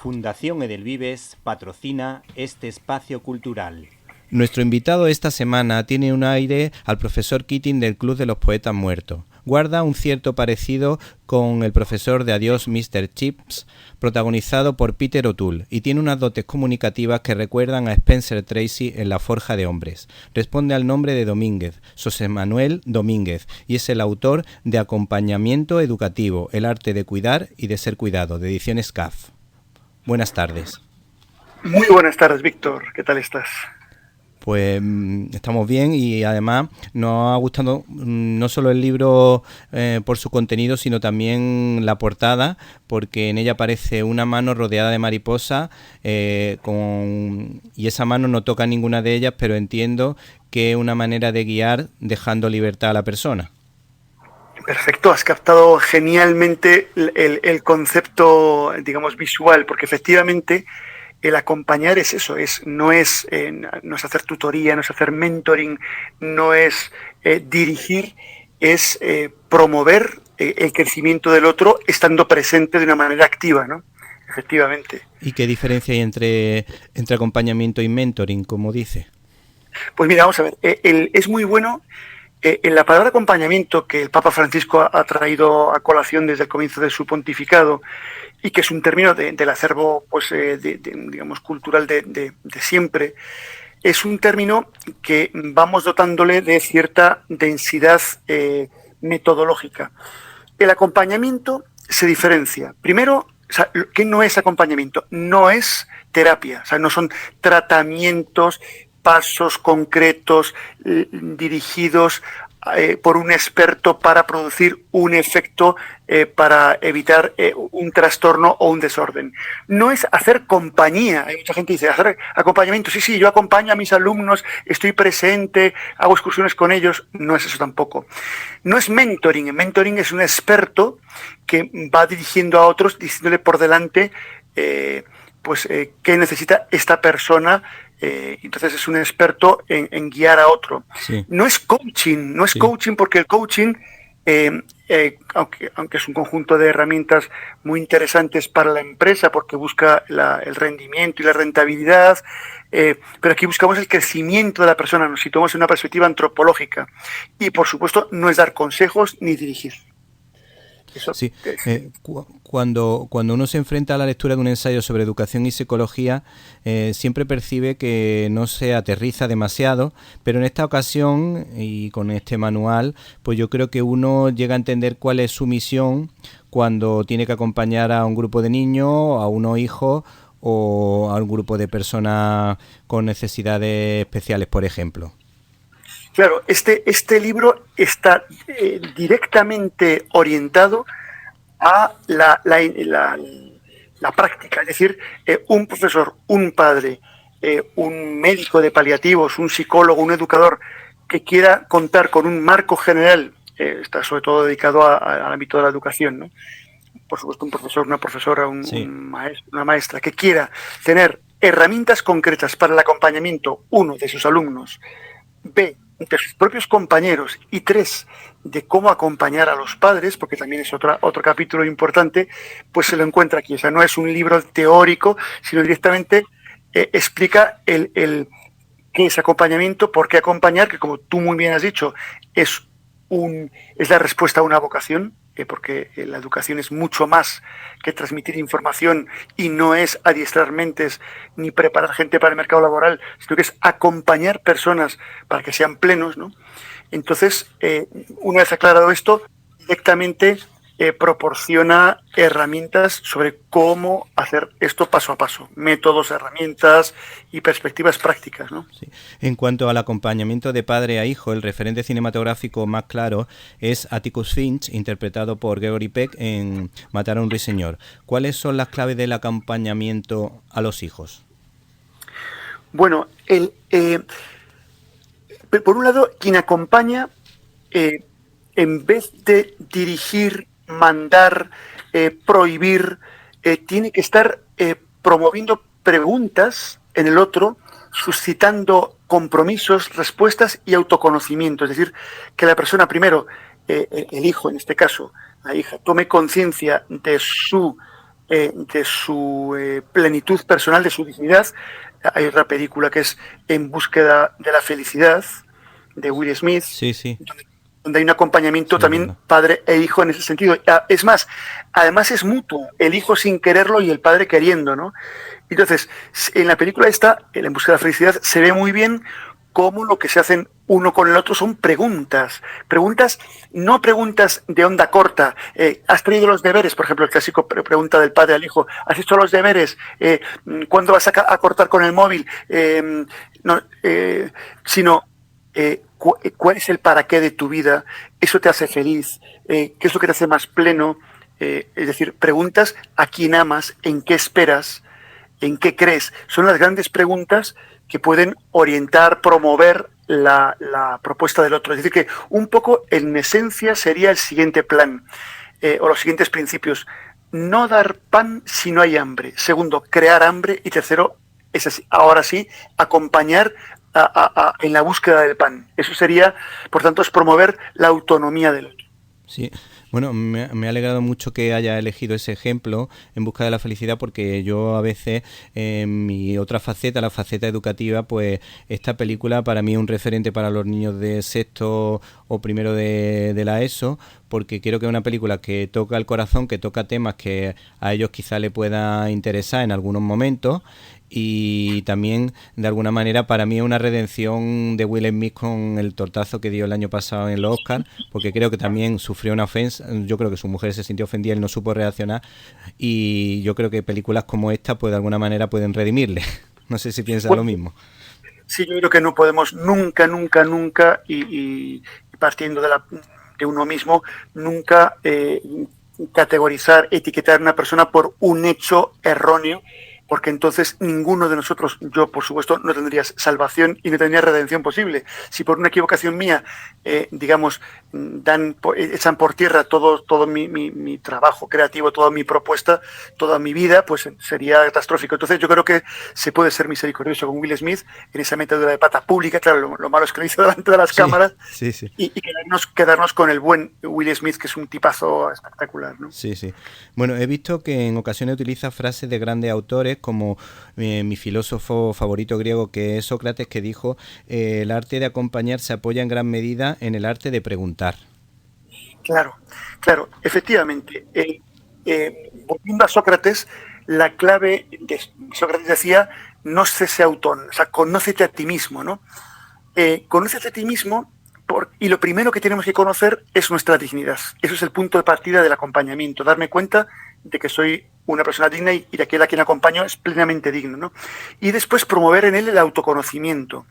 Fundación Edelvives patrocina este espacio cultural. Nuestro invitado esta semana tiene un aire al profesor Keating del Club de los Poetas Muertos. Guarda un cierto parecido con el profesor de Adiós Mr. Chips, protagonizado por Peter O'Toole, y tiene unas dotes comunicativas que recuerdan a Spencer Tracy en La Forja de Hombres. Responde al nombre de Domínguez, José Manuel Domínguez, y es el autor de Acompañamiento Educativo, el arte de cuidar y de ser cuidado, de Ediciones CAF. Buenas tardes. Muy buenas tardes, Víctor. ¿Qué tal estás? Pues estamos bien y además nos ha gustado no solo el libro por su contenido, sino también la portada, porque en ella aparece una mano rodeada de mariposas y esa mano no toca ninguna de ellas, pero entiendo que es una manera de guiar dejando libertad a la persona. Perfecto, has captado genialmente el concepto, digamos, visual, porque efectivamente el acompañar es eso, no es hacer tutoría, no es hacer mentoring, no es dirigir, es promover el crecimiento del otro estando presente de una manera activa, ¿no? Efectivamente. ¿Y qué diferencia hay entre acompañamiento y mentoring, como dice? Pues mira, vamos a ver, es muy bueno. En la palabra acompañamiento que el Papa Francisco ha traído a colación desde el comienzo de su pontificado y que es un término del acervo pues, digamos, cultural de siempre, es un término que vamos dotándole de cierta densidad metodológica. El acompañamiento se diferencia. Primero, o sea, ¿qué no es acompañamiento? No es terapia, o sea, no son tratamientos, pasos concretos dirigidos por un experto para producir un efecto para evitar un trastorno o un desorden. No es hacer compañía. Hay mucha gente que dice, hacer acompañamiento. Sí, yo acompaño a mis alumnos, estoy presente, hago excursiones con ellos. No es eso tampoco. No es mentoring. El mentoring es un experto que va dirigiendo a otros, diciéndole por delante qué necesita esta persona. Entonces es un experto en guiar a otro. Sí. No es coaching, coaching porque el coaching, aunque es un conjunto de herramientas muy interesantes para la empresa porque busca el rendimiento y la rentabilidad, pero aquí buscamos el crecimiento de la persona, nos situamos en una perspectiva antropológica y por supuesto no es dar consejos ni dirigir. Eso, sí. Cuando uno se enfrenta a la lectura de un ensayo sobre educación y psicología, siempre percibe que no se aterriza demasiado, pero en esta ocasión y con este manual, pues yo creo que uno llega a entender cuál es su misión cuando tiene que acompañar a un grupo de niños, a unos hijos o a un grupo de personas con necesidades especiales, por ejemplo. Claro, este libro está directamente orientado a la práctica, es decir, un profesor, un padre, un médico de paliativos, un psicólogo, un educador que quiera contar con un marco general, está sobre todo dedicado al ámbito de la educación, ¿no? Por supuesto, un profesor, una profesora, un maestro, una maestra, que quiera tener herramientas concretas para el acompañamiento, uno, de sus alumnos, b, de sus propios compañeros y 3, de cómo acompañar a los padres, porque también es otro capítulo importante, pues se lo encuentra aquí. O sea, no es un libro teórico, sino directamente explica qué es acompañamiento, por qué acompañar, que como tú muy bien has dicho, es la respuesta a una vocación, porque la educación es mucho más que transmitir información y no es adiestrar mentes ni preparar gente para el mercado laboral, sino que es acompañar personas para que sean plenos, ¿no? Entonces, una vez aclarado esto, directamente proporciona herramientas sobre cómo hacer esto paso a paso, métodos, herramientas y perspectivas prácticas, ¿no? Sí. En cuanto al acompañamiento de padre a hijo, el referente cinematográfico más claro es Atticus Finch, interpretado por Gregory Peck en Matar a un ruiseñor. ¿Cuáles son las claves del acompañamiento a los hijos? Bueno, por un lado, quien acompaña, en vez de dirigir, mandar, prohibir, tiene que estar promoviendo preguntas en el otro, suscitando compromisos, respuestas y autoconocimiento. Es decir, que la persona primero, el hijo en este caso, la hija, tome conciencia de su de su plenitud personal, de su dignidad. Hay otra película que es En búsqueda de la felicidad, de Will Smith, Sí, sí. donde hay un acompañamiento Sí, también verdad. padre e hijo en ese sentido. Es más, además es mutuo, el hijo sin quererlo y el padre queriendo, ¿no? Entonces, en la película esta, En búsqueda de la felicidad, se ve muy bien cómo lo que se hacen uno con el otro son preguntas. Preguntas, no preguntas de onda corta. ¿Has traído los deberes? Por ejemplo, el clásico pregunta del padre al hijo. ¿Has hecho los deberes? ¿Cuándo vas a cortar con el móvil? No, sino, ¿cuál es el para qué de tu vida? ¿Eso te hace feliz? ¿Qué es lo que te hace más pleno? Es decir, preguntas a quién amas, en qué esperas, en qué crees. Son las grandes preguntas que pueden orientar, promover la propuesta del otro. Es decir, que un poco en esencia sería el siguiente plan, o los siguientes principios. No dar pan si no hay hambre. Segundo, crear hambre. Y tercero, es así, ahora sí, acompañar en la búsqueda del pan. Eso sería, por tanto, es promover la autonomía del otro. Sí, bueno, me ha alegrado mucho que haya elegido ese ejemplo En busca de la felicidad, porque yo a veces, en mi otra faceta, la faceta educativa, pues esta película para mí es un referente para los niños de sexto o primero de la ESO, porque creo que es una película que toca el corazón, que toca temas que a ellos quizá le pueda interesar en algunos momentos, y también de alguna manera para mí es una redención de Will Smith con el tortazo que dio el año pasado en los Oscars, porque creo que también sufrió una ofensa. Yo creo que su mujer se sintió ofendida, él no supo reaccionar, y yo creo que películas como esta pues de alguna manera pueden redimirle. No sé si piensas lo mismo. Sí, yo creo que no podemos nunca, nunca, nunca, y partiendo de uno mismo, nunca categorizar, etiquetar a una persona por un hecho erróneo, porque entonces ninguno de nosotros, yo por supuesto, no tendría salvación y no tendría redención posible. Si por una equivocación mía, digamos, echan por tierra todo mi trabajo creativo, toda mi propuesta, toda mi vida, pues sería catastrófico. Entonces yo creo que se puede ser misericordioso con Will Smith en esa metedura de pata pública. Claro, lo malo es que lo hizo delante de las cámaras, sí, sí. y quedarnos con el buen Will Smith, que es un tipazo espectacular, ¿no? Sí, sí. Bueno, he visto que en ocasiones utiliza frases de grandes autores como mi filósofo favorito griego, que es Sócrates, que dijo el arte de acompañar se apoya en gran medida en el arte de preguntar. Claro, claro, efectivamente. Volviendo a Sócrates, la clave de Sócrates decía, no cese autón, o sea, conócete a ti mismo, ¿no? Conócete a ti mismo, y lo primero que tenemos que conocer es nuestra dignidad. Eso es el punto de partida del acompañamiento, darme cuenta de que soy una persona digna y de aquel a quien acompaño es plenamente digno, ¿no? Y después promover en él el autoconocimiento.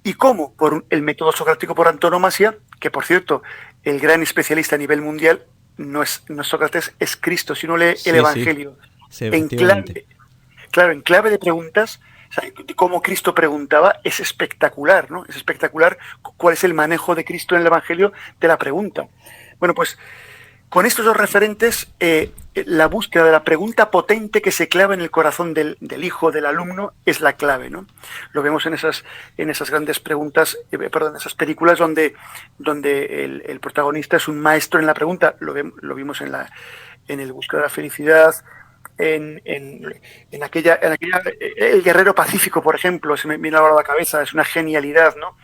¿Y cómo? Por el método socrático por antonomasia, que por cierto, el gran especialista a nivel mundial no es Sócrates, es Cristo, si uno lee Sí, el Evangelio. sí, En efectivamente. claro, en clave de preguntas, o sea, cómo Cristo preguntaba, es espectacular, ¿no? Es espectacular cuál es el manejo de Cristo en el Evangelio de la pregunta. Bueno, pues con estos dos referentes, la búsqueda de la pregunta potente que se clava en el corazón del hijo, del alumno, es la clave, ¿no? Lo vemos en esas grandes preguntas, en esas películas donde el protagonista es un maestro en la pregunta. Lo vimos en el búsqueda de la felicidad, en aquella El guerrero pacífico, por ejemplo, se me viene ahora a la cabeza, es una genialidad, ¿no?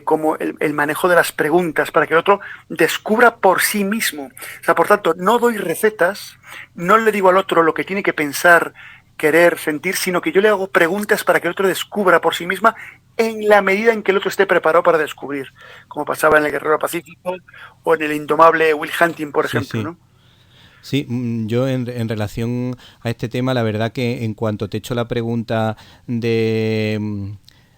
Como el manejo de las preguntas para que el otro descubra por sí mismo. O sea, por tanto, no doy recetas, no le digo al otro lo que tiene que pensar, querer, sentir, sino que yo le hago preguntas para que el otro descubra por sí misma en la medida en que el otro esté preparado para descubrir, como pasaba en el Guerrero Pacífico o en el indomable Will Hunting, por ejemplo, Sí. ¿no? Sí, yo en relación a este tema, la verdad que en cuanto te he hecho la pregunta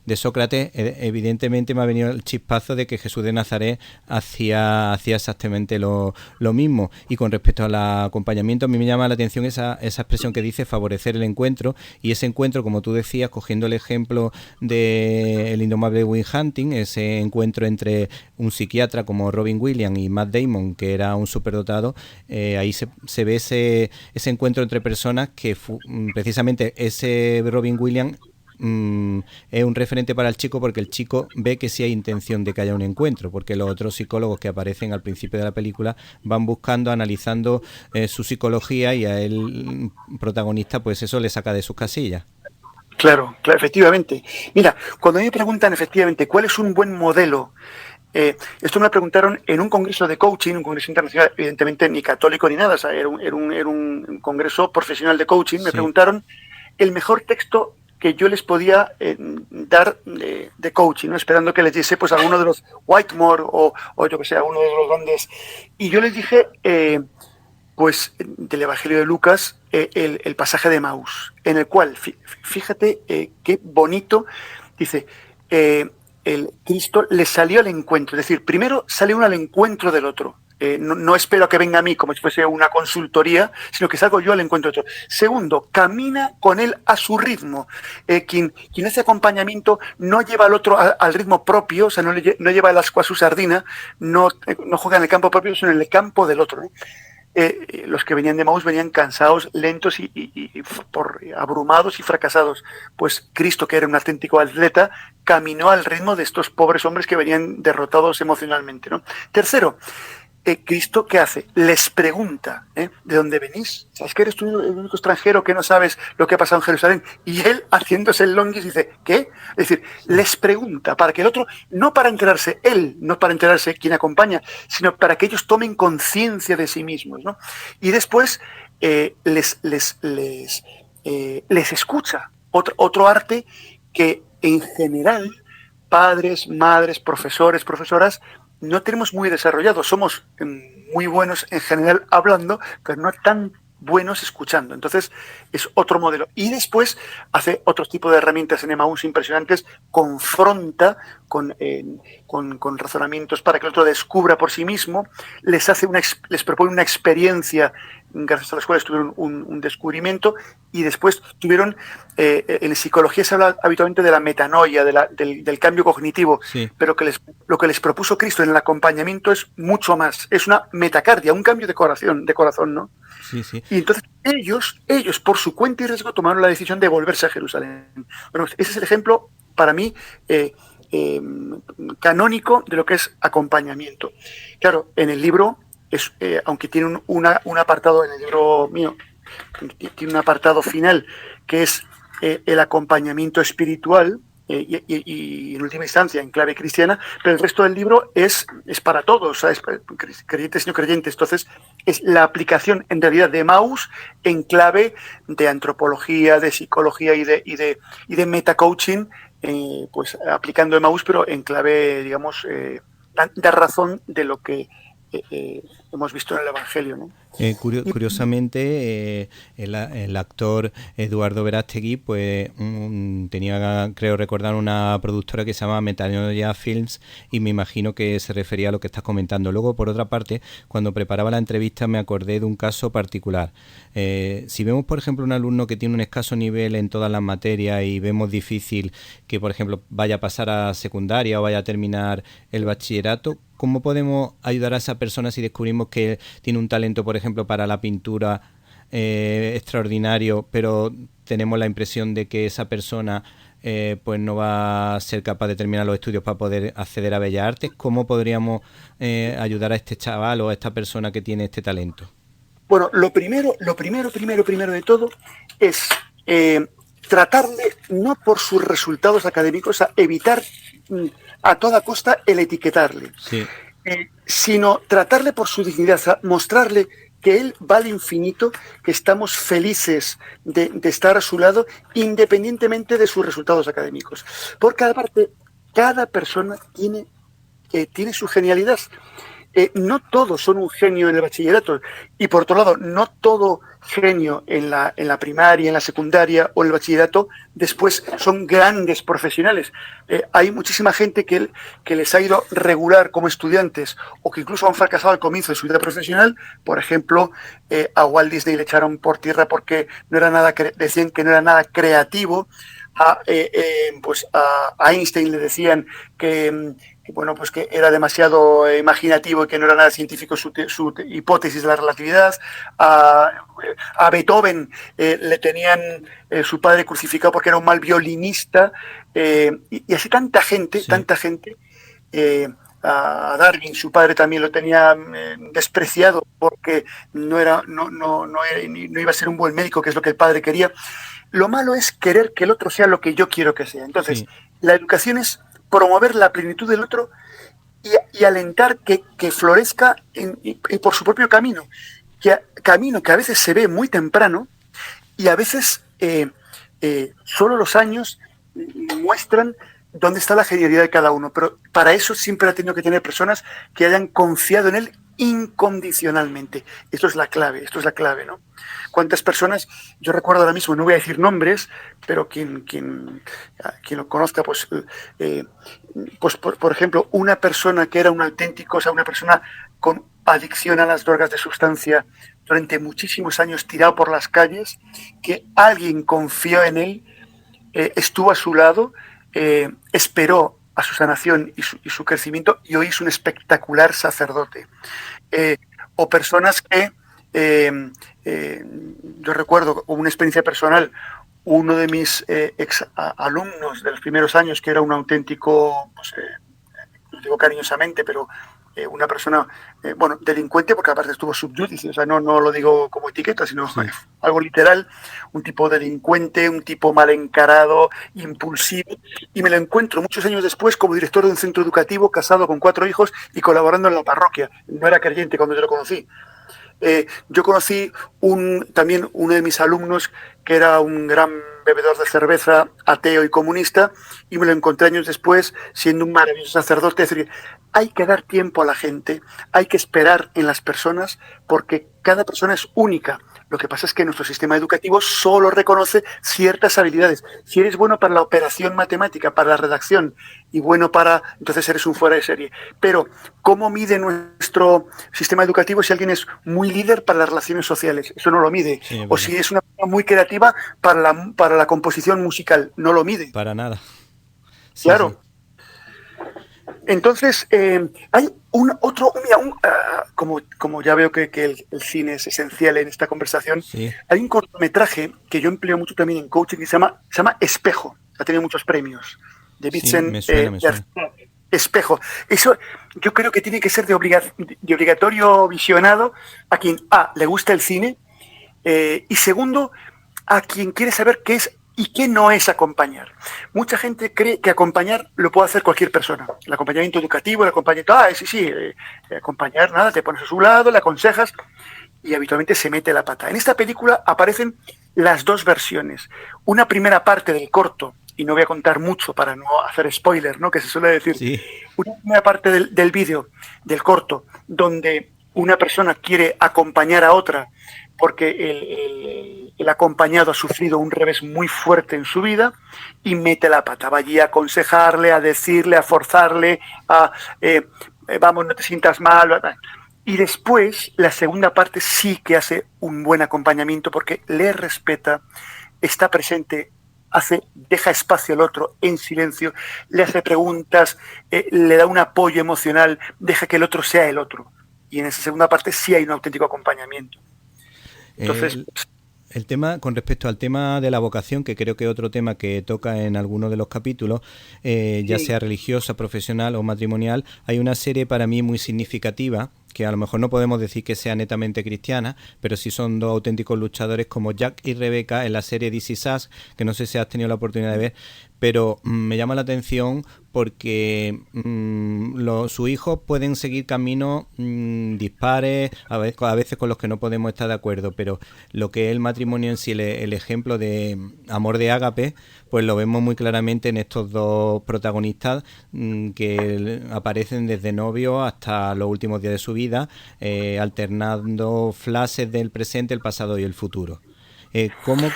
de Sócrates, evidentemente me ha venido el chispazo de que Jesús de Nazaret hacía exactamente lo mismo. Y con respecto al acompañamiento, a mí me llama la atención esa expresión que dice favorecer el encuentro, y ese encuentro, como tú decías, cogiendo el ejemplo de El indomable Will Hunting, ese encuentro entre un psiquiatra como Robin Williams y Matt Damon, que era un superdotado, ahí se ve ese encuentro entre personas que precisamente ese Robin Williams es un referente para el chico porque el chico ve que sí hay intención de que haya un encuentro, porque los otros psicólogos que aparecen al principio de la película van buscando, analizando su psicología, y a él, protagonista, pues eso le saca de sus casillas. Claro, efectivamente. Mira, cuando a mí me preguntan efectivamente cuál es un buen modelo, esto me lo preguntaron en un congreso de coaching, un congreso internacional, evidentemente ni católico ni nada, o sea, era un congreso profesional de coaching. Me preguntaron el mejor texto que yo les podía dar de coaching, ¿no? Esperando que les diese pues alguno de los Whitmore o yo que sé, alguno de los grandes. Y yo les dije, pues del Evangelio de Lucas, el pasaje de Emaús, en el cual, fíjate qué bonito, dice, el Cristo le salió al encuentro, es decir, primero sale uno al encuentro del otro. No espero a que venga a mí como si fuese una consultoría, sino que salgo yo al encuentro del otro. Segundo, camina con él a su ritmo. Quien hace acompañamiento no lleva al otro al ritmo propio, o sea, no lleva el ascua a su sardina, no juega en el campo propio, sino en el campo del otro, ¿no? Los que venían de Emaús venían cansados, lentos y abrumados y fracasados. Pues Cristo, que era un auténtico atleta, caminó al ritmo de estos pobres hombres que venían derrotados emocionalmente, ¿no? Tercero, Cristo, ¿qué hace? Les pregunta, ¿de dónde venís? ¿Sabes que eres tú el único extranjero que no sabes lo que ha pasado en Jerusalén? Y él, haciéndose el longuis, dice, ¿qué? Es decir, les pregunta para que el otro, no para enterarse él, no para enterarse quien acompaña, sino para que ellos tomen conciencia de sí mismos, ¿no? Y después les escucha. Otro arte que en general padres, madres, profesores, profesoras, no tenemos muy desarrollado. Somos muy buenos en general hablando, pero no tan buenos escuchando. Entonces es otro modelo. Y después hace otro tipo de herramientas en Emaús impresionantes, confronta con razonamientos para que el otro descubra por sí mismo, les propone una experiencia gracias a las cuales tuvieron un descubrimiento, y después tuvieron, en psicología se habla habitualmente de la metanoia, del cambio cognitivo, Sí. pero lo que les propuso Cristo en el acompañamiento es mucho más, es una metacardia, un cambio de corazón, ¿no? Sí, sí. Y entonces ellos por su cuenta y riesgo tomaron la decisión de volverse a Jerusalén. Bueno, ese es el ejemplo para mí canónico de lo que es acompañamiento. Claro, en el libro, aunque tiene un apartado, en el libro mío, tiene un apartado final que es el acompañamiento espiritual, y en última instancia en clave cristiana, pero el resto del libro es para todos, ¿sabes? Creyentes y no creyentes. Entonces es la aplicación en realidad de Emaús en clave de antropología, de psicología y de metacoaching, pues aplicando Emaús, pero en clave, digamos, da razón de lo que hemos visto en el Evangelio, ¿no? Curiosamente, el actor Eduardo Verástegui pues tenía, creo recordar, una productora que se llama Metanoia Films, y me imagino que se refería a lo que estás comentando. Luego, por otra parte, cuando preparaba la entrevista me acordé de un caso particular. Si vemos, por ejemplo, un alumno que tiene un escaso nivel en todas las materias y vemos difícil que, por ejemplo, vaya a pasar a secundaria o vaya a terminar el bachillerato, ¿cómo podemos ayudar a esa persona si descubrimos que tiene un talento, por ejemplo, para la pintura extraordinario, pero tenemos la impresión de que esa persona pues no va a ser capaz de terminar los estudios para poder acceder a Bellas Artes? ¿Cómo podríamos ayudar a este chaval o a esta persona que tiene este talento? Bueno, lo primero de todo es tratarle no por sus resultados académicos, a evitar a toda costa el etiquetarle, sí, sino tratarle por su dignidad, o sea, mostrarle que él vale infinito, que estamos felices de estar a su lado, independientemente de sus resultados académicos. Por cada parte, cada persona tiene su genialidad. No todos son un genio en el bachillerato, y por otro lado, no todo genio en la primaria, en la secundaria o en el bachillerato después son grandes profesionales. Hay muchísima gente que les ha ido regular como estudiantes, o que incluso han fracasado al comienzo de su vida profesional. Por ejemplo, a Walt Disney le echaron por tierra porque decían que no era nada creativo. Pues a Einstein le decían que bueno, pues que era demasiado imaginativo y que no era nada científico su hipótesis de la relatividad. A Beethoven le tenían su padre crucificado porque era un mal violinista, y así tanta gente, sí. A Darwin, su padre también lo tenía despreciado porque no iba a ser un buen médico, que es lo que el padre quería. Lo malo es querer que el otro sea lo que yo quiero que sea. Entonces, sí. La educación es promover la plenitud del otro y alentar que florezca y por su propio camino. Camino que a veces se ve muy temprano y a veces solo los años muestran dónde está la genialidad de cada uno. Pero para eso siempre ha tenido que tener personas que hayan confiado en él incondicionalmente. Esto es la clave, ¿no? ¿Cuántas personas? Yo recuerdo ahora mismo, no voy a decir nombres, pero quien lo conozca, pues por ejemplo, una persona que era un auténtico, o sea, una persona con adicción a las drogas de sustancia durante muchísimos años, tirado por las calles, que alguien confió en él, estuvo a su lado, esperó a su sanación y su crecimiento, y hoy es un espectacular sacerdote. O personas que yo recuerdo una experiencia personal, uno de mis ex alumnos de los primeros años, que era un auténtico, pues, lo digo cariñosamente, pero una persona, delincuente, porque aparte estuvo sub judice, o sea, no lo digo como etiqueta, sino sí. Algo literal, un tipo delincuente, un tipo mal encarado, impulsivo, y me lo encuentro muchos años después como director de un centro educativo, casado con 4 hijos y colaborando en la parroquia. No era creyente cuando yo lo conocí. Yo conocí también uno de mis alumnos que era un gran bebedor de cerveza, ateo y comunista, y me lo encontré años después siendo un maravilloso sacerdote. Es decir, hay que dar tiempo a la gente, hay que esperar en las personas, porque cada persona es única. Lo que pasa es que nuestro sistema educativo solo reconoce ciertas habilidades. Si eres bueno para la operación matemática, para la redacción, y bueno entonces eres un fuera de serie. Pero, ¿cómo mide nuestro sistema educativo si alguien es muy líder para las relaciones sociales? Eso no lo mide. Sí, o si es una persona muy creativa para la composición musical, no lo mide. Para nada. Sí, claro. Sí. Entonces, hay como ya veo que el cine es esencial en esta conversación, sí. Hay un cortometraje que yo empleo mucho también en coaching que se llama Espejo. Ha tenido muchos premios. De Vincent, me suena. Espejo. Eso yo creo que tiene que ser de obligatorio visionado a quien, le gusta el cine, y segundo, a quien quiere saber qué es y qué no es acompañar. Mucha gente cree que acompañar lo puede hacer cualquier persona. El acompañamiento educativo, el acompañamiento, acompañar, nada, te pones a su lado, le aconsejas y habitualmente se mete la pata. En esta película aparecen las dos versiones. Una primera parte del corto, y no voy a contar mucho para no hacer spoiler, ¿no? Que se suele decir. Sí. Una primera parte del vídeo, del corto, donde una persona quiere acompañar a otra porque el acompañado ha sufrido un revés muy fuerte en su vida y mete la pata. Va allí a aconsejarle, a decirle, a forzarle, vamos, no te sientas mal. Y después, la segunda parte sí que hace un buen acompañamiento porque le respeta, está presente, deja espacio al otro en silencio, le hace preguntas, le da un apoyo emocional, deja que el otro sea el otro. Y en esa segunda parte sí hay un auténtico acompañamiento. Entonces, el tema, con respecto al tema de la vocación, que creo que es otro tema que toca en algunos de los capítulos, ya sea religiosa, profesional o matrimonial, hay una serie para mí muy significativa, que a lo mejor no podemos decir que sea netamente cristiana, pero sí son dos auténticos luchadores como Jack y Rebecca en la serie This Is Us, que no sé si has tenido la oportunidad de ver, pero me llama la atención porque sus hijos pueden seguir caminos dispares, a veces con los que no podemos estar de acuerdo, pero lo que es el matrimonio en sí, el ejemplo de amor de ágape, pues lo vemos muy claramente en estos dos protagonistas que aparecen desde novios hasta los últimos días de su vida, alternando flashes del presente, el pasado y el futuro. ¿Cómo?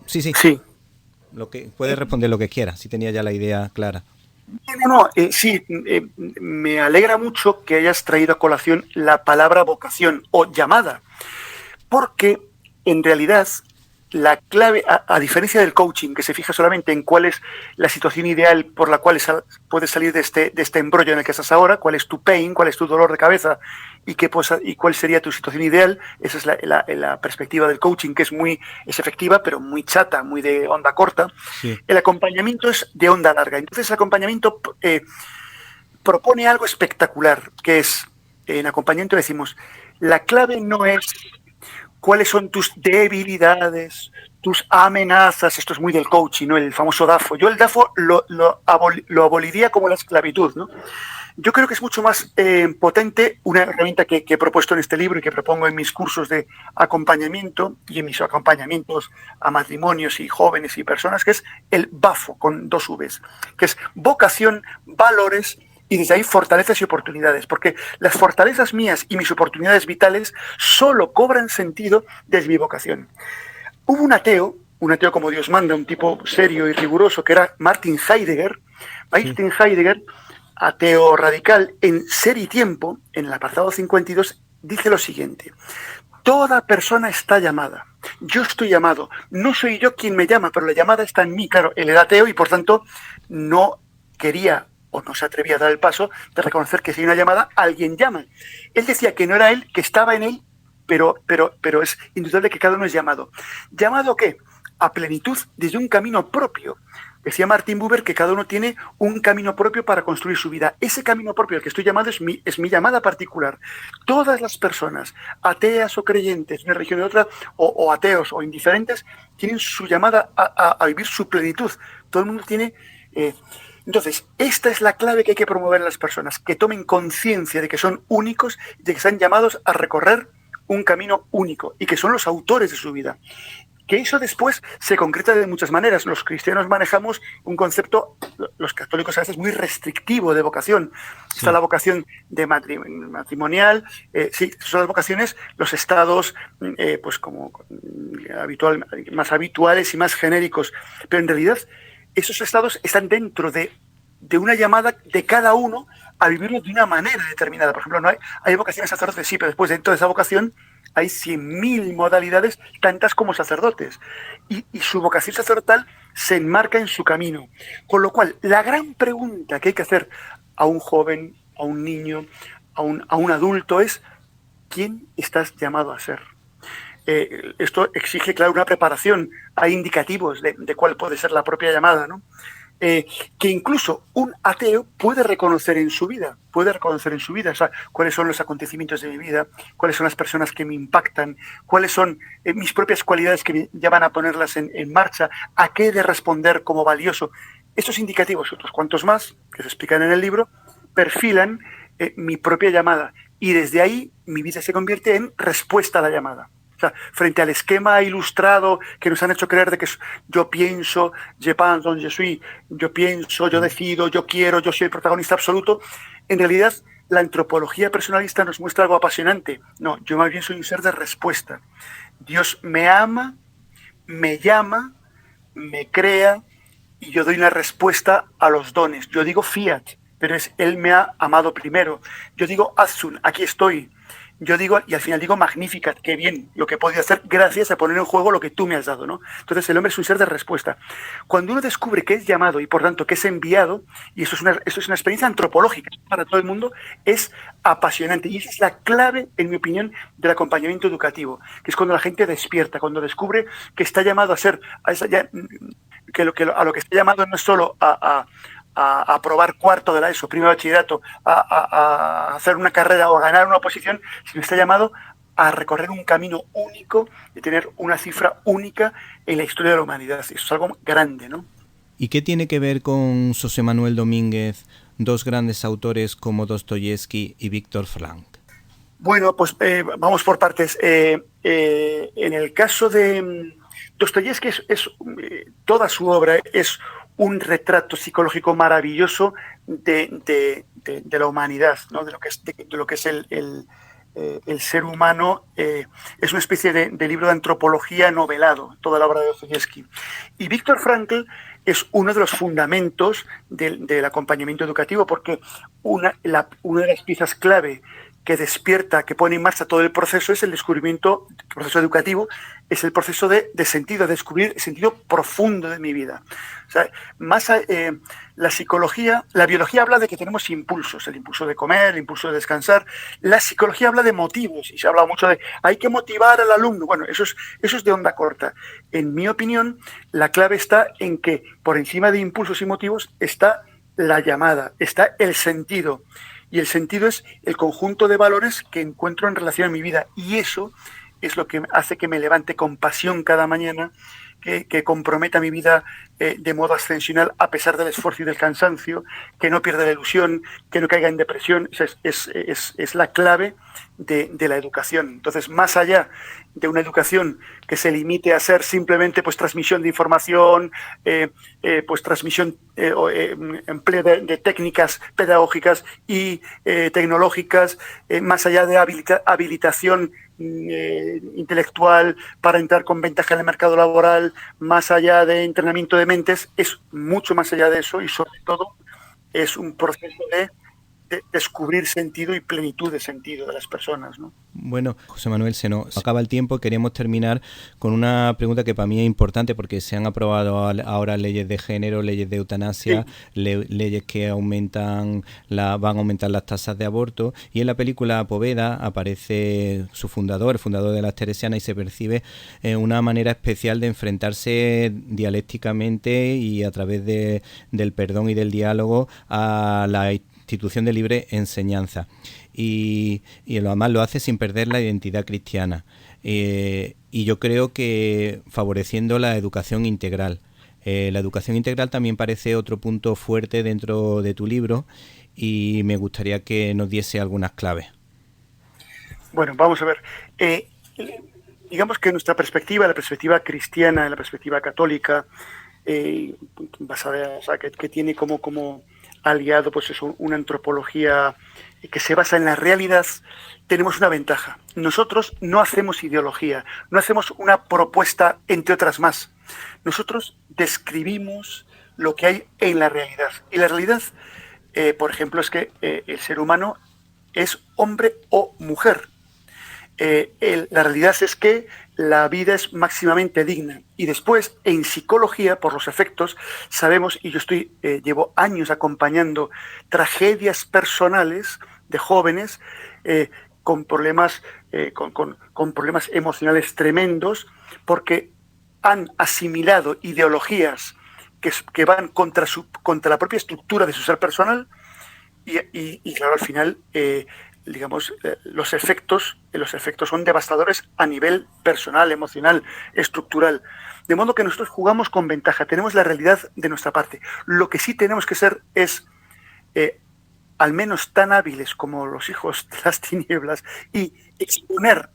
Sí. Puedes responder lo que quieras, si tenía ya la idea clara. Me alegra mucho que hayas traído a colación la palabra vocación o llamada, porque en realidad la clave, a diferencia del coaching, que se fija solamente en cuál es la situación ideal por la cual puedes salir de este embrollo en el que estás ahora, cuál es tu pain, cuál es tu dolor de cabeza y cuál sería tu situación ideal, esa es la perspectiva del coaching, que es efectiva, pero muy chata, muy de onda corta. Sí. El acompañamiento es de onda larga. Entonces el acompañamiento propone algo espectacular, que es, en acompañamiento decimos, la clave no es cuáles son tus debilidades, tus amenazas. Esto es muy del coaching, ¿no? El famoso DAFO. Yo el DAFO lo aboliría como la esclavitud, ¿no? Yo creo que es mucho más potente una herramienta que he propuesto en este libro y que propongo en mis cursos de acompañamiento y en mis acompañamientos a matrimonios y jóvenes y personas, que es el BAFO, con 2 Vs, que es vocación, valores y desde ahí fortalezas y oportunidades, porque las fortalezas mías y mis oportunidades vitales solo cobran sentido desde mi vocación. Hubo un ateo como Dios manda, un tipo serio y riguroso, que era Martin Heidegger. Martin Heidegger, ateo radical, en Ser y Tiempo, en el apartado 52, dice lo siguiente: toda persona está llamada. Yo estoy llamado. No soy yo quien me llama, pero la llamada está en mí. Claro, él era ateo y por tanto no quería o no se atrevía a dar el paso de reconocer que si hay una llamada, alguien llama. Él decía que no era él, que estaba en él, pero es indudable que cada uno es llamado. ¿Llamado a qué? A plenitud desde un camino propio. Decía Martin Buber que cada uno tiene un camino propio para construir su vida. Ese camino propio al que estoy llamado es mi llamada particular. Todas las personas, ateas o creyentes de una religión o de otra, o ateos o indiferentes, tienen su llamada a vivir su plenitud. Todo el mundo tiene... Entonces, esta es la clave que hay que promover en las personas, que tomen conciencia de que son únicos, de que están llamados a recorrer un camino único y que son los autores de su vida. Que eso después se concreta de muchas maneras. Los cristianos manejamos un concepto, los católicos a veces, muy restrictivo de vocación. Sí. Está la vocación de matrimonial, sí, son las vocaciones, los estados, pues como más habituales y más genéricos. Pero en realidad esos estados están dentro de una llamada de cada uno a vivirlo de una manera determinada. Por ejemplo, hay vocaciones sacerdotes, sí, pero después dentro de esa vocación hay 100.000 modalidades, tantas como sacerdotes. Y su vocación sacerdotal se enmarca en su camino. Con lo cual, la gran pregunta que hay que hacer a un joven, a un niño, a un adulto es: ¿quién estás llamado a ser? Esto exige, claro, una preparación. Hay indicativos de cuál puede ser la propia llamada, ¿no? Que incluso un ateo puede reconocer en su vida, o sea, cuáles son los acontecimientos de mi vida, cuáles son las personas que me impactan, cuáles son mis propias cualidades que me llevan a ponerlas en marcha, a qué he de responder como valioso. Estos indicativos, otros cuantos más, que se explican en el libro, perfilan mi propia llamada, y desde ahí mi vida se convierte en respuesta a la llamada. O sea, frente al esquema ilustrado que nos han hecho creer de que yo pienso, je pense, je suis, yo pienso, yo decido, yo quiero, yo soy el protagonista absoluto, en realidad la antropología personalista nos muestra algo apasionante. No, yo más bien soy un ser de respuesta. Dios me ama, me llama, me crea y yo doy una respuesta a los dones. Yo digo fiat, pero Él me ha amado primero. Yo digo azul, aquí estoy. Yo digo, y al final digo Magnificat, qué bien lo que he podido hacer gracias a poner en juego lo que tú me has dado, ¿no? Entonces el hombre es un ser de respuesta. Cuando uno descubre que es llamado y por tanto que es enviado, y eso es una experiencia antropológica para todo el mundo, es apasionante. Y esa es la clave, en mi opinión, del acompañamiento educativo, que es cuando la gente despierta, cuando descubre que está llamado a ser, a lo que está llamado no es solo a aprobar cuarto de la ESO, primer bachillerato, a hacer una carrera o a ganar una oposición, sino está llamado a recorrer un camino único y tener una cifra única en la historia de la humanidad. Eso es algo grande, ¿no? ¿Y qué tiene que ver con José Manuel Domínguez, dos grandes autores como Dostoyevsky y Víctor Frank? Bueno, pues vamos por partes. En el caso de Dostoyevsky, toda su obra es un retrato psicológico maravilloso de la humanidad, ¿no? de lo que es el ser humano. Es una especie de libro de antropología novelado, toda la obra de Dostoyevsky. Y Víctor Frankl es uno de los fundamentos del acompañamiento educativo, porque una de las piezas clave que despierta, que pone en marcha todo el proceso, es el descubrimiento, el proceso educativo, es el proceso de sentido, de descubrir el sentido profundo de mi vida. O sea, la psicología, la biología habla de que tenemos impulsos, el impulso de comer, el impulso de descansar. La psicología habla de motivos, y se ha hablado mucho de hay que motivar al alumno. Bueno, eso es de onda corta. En mi opinión, la clave está en que por encima de impulsos y motivos está la llamada, está el sentido. Y el sentido es el conjunto de valores que encuentro en relación a mi vida. Y eso es lo que hace que me levante con pasión cada mañana, que comprometa mi vida de modo ascensional a pesar del esfuerzo y del cansancio, que no pierda la ilusión, que no caiga en depresión. Es la clave de la educación. Entonces, más allá de una educación que se limite a ser simplemente pues transmisión de información, pues transmisión, empleo de técnicas pedagógicas y tecnológicas, más allá de habilitación intelectual para entrar con ventaja en el mercado laboral, más allá de entrenamiento de mentes, es mucho más allá de eso, y sobre todo es un proceso de descubrir sentido y plenitud de sentido de las personas, ¿no? Bueno, José Manuel, se nos acaba el tiempo. Queríamos terminar con una pregunta que para mí es importante, porque se han aprobado ahora leyes de género, leyes de eutanasia, sí, leyes que van a aumentar las tasas de aborto, y en la película Poveda aparece el fundador de las Teresianas, y se percibe una manera especial de enfrentarse dialécticamente y a través del perdón y del diálogo a la institución de libre enseñanza, y además lo hace sin perder la identidad cristiana, y yo creo que favoreciendo la educación integral. La educación integral también parece otro punto fuerte dentro de tu libro, y me gustaría que nos diese algunas claves. Bueno, vamos a ver. Digamos que nuestra perspectiva, la perspectiva cristiana, la perspectiva católica, basada, o sea, que tiene como aliado pues eso, una antropología que se basa en la realidad, tenemos una ventaja. Nosotros no hacemos ideología, no hacemos una propuesta entre otras más. Nosotros describimos lo que hay en la realidad. Y la realidad, por ejemplo, es que el ser humano es hombre o mujer. La realidad es que la vida es máximamente digna, y después en psicología, por los efectos, sabemos, y yo llevo años acompañando tragedias personales de jóvenes con problemas con problemas emocionales tremendos, porque han asimilado ideologías que van contra la propia estructura de su ser personal, y claro, al final digamos, los efectos son devastadores a nivel personal, emocional, estructural. De modo que nosotros jugamos con ventaja, tenemos la realidad de nuestra parte. Lo que sí tenemos que ser es al menos tan hábiles como los hijos de las tinieblas, y exponer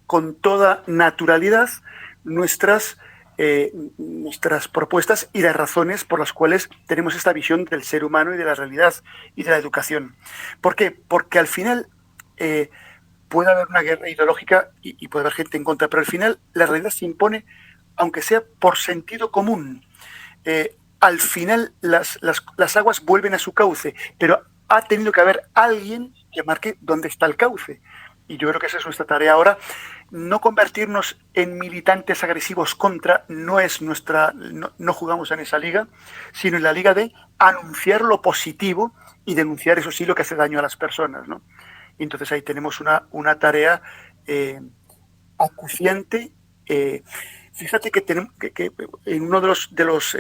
con toda naturalidad nuestras propuestas y las razones por las cuales tenemos esta visión del ser humano y de la realidad y de la educación. ¿Por qué? Porque al final puede haber una guerra ideológica y puede haber gente en contra, pero al final la realidad se impone, aunque sea por sentido común. Al final las aguas vuelven a su cauce, pero ha tenido que haber alguien que marque dónde está el cauce. Y yo creo que esa es nuestra tarea ahora. No convertirnos en militantes agresivos contra, no jugamos en esa liga, sino en la liga de anunciar lo positivo y denunciar, eso sí, lo que hace daño a las personas, ¿no? Y entonces ahí tenemos una tarea acuciante. Fíjate que tenemos que en uno de los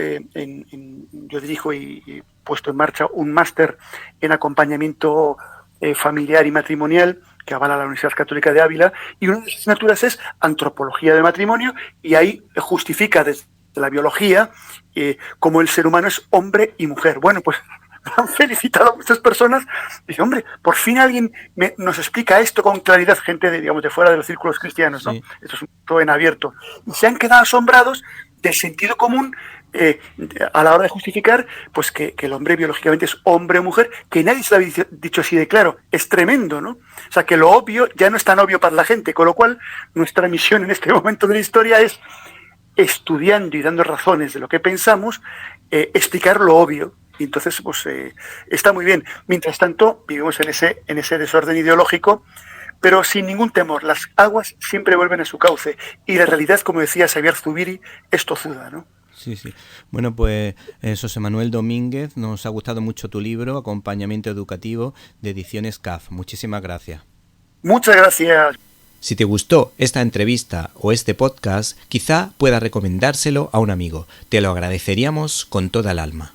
yo dirijo y he puesto en marcha un máster en acompañamiento familiar y matrimonial que avala la Universidad Católica de Ávila, y una de las asignaturas es antropología del matrimonio, y ahí justifica desde la biología cómo el ser humano es hombre y mujer. Bueno, pues han felicitado a muchas personas. Dice, hombre, por fin alguien nos explica esto con claridad, gente de fuera de los círculos cristianos, ¿no? Sí. Esto es un todo en abierto. Y se han quedado asombrados del sentido común a la hora de justificar pues que el hombre biológicamente es hombre o mujer, que nadie se lo había dicho así de claro. Es tremendo, ¿no? O sea, que lo obvio ya no es tan obvio para la gente, con lo cual nuestra misión en este momento de la historia es, estudiando y dando razones de lo que pensamos, explicar lo obvio, Y entonces, pues está muy bien. Mientras tanto, vivimos en ese desorden ideológico, pero sin ningún temor. Las aguas siempre vuelven a su cauce. Y la realidad, como decía Xavier Zubiri, es tozuda, ¿no? Sí, sí. Bueno, pues José Manuel Domínguez, nos ha gustado mucho tu libro, Acompañamiento Educativo, de Ediciones CAF. Muchísimas gracias. Muchas gracias. Si te gustó esta entrevista o este podcast, quizá puedas recomendárselo a un amigo. Te lo agradeceríamos con toda el alma.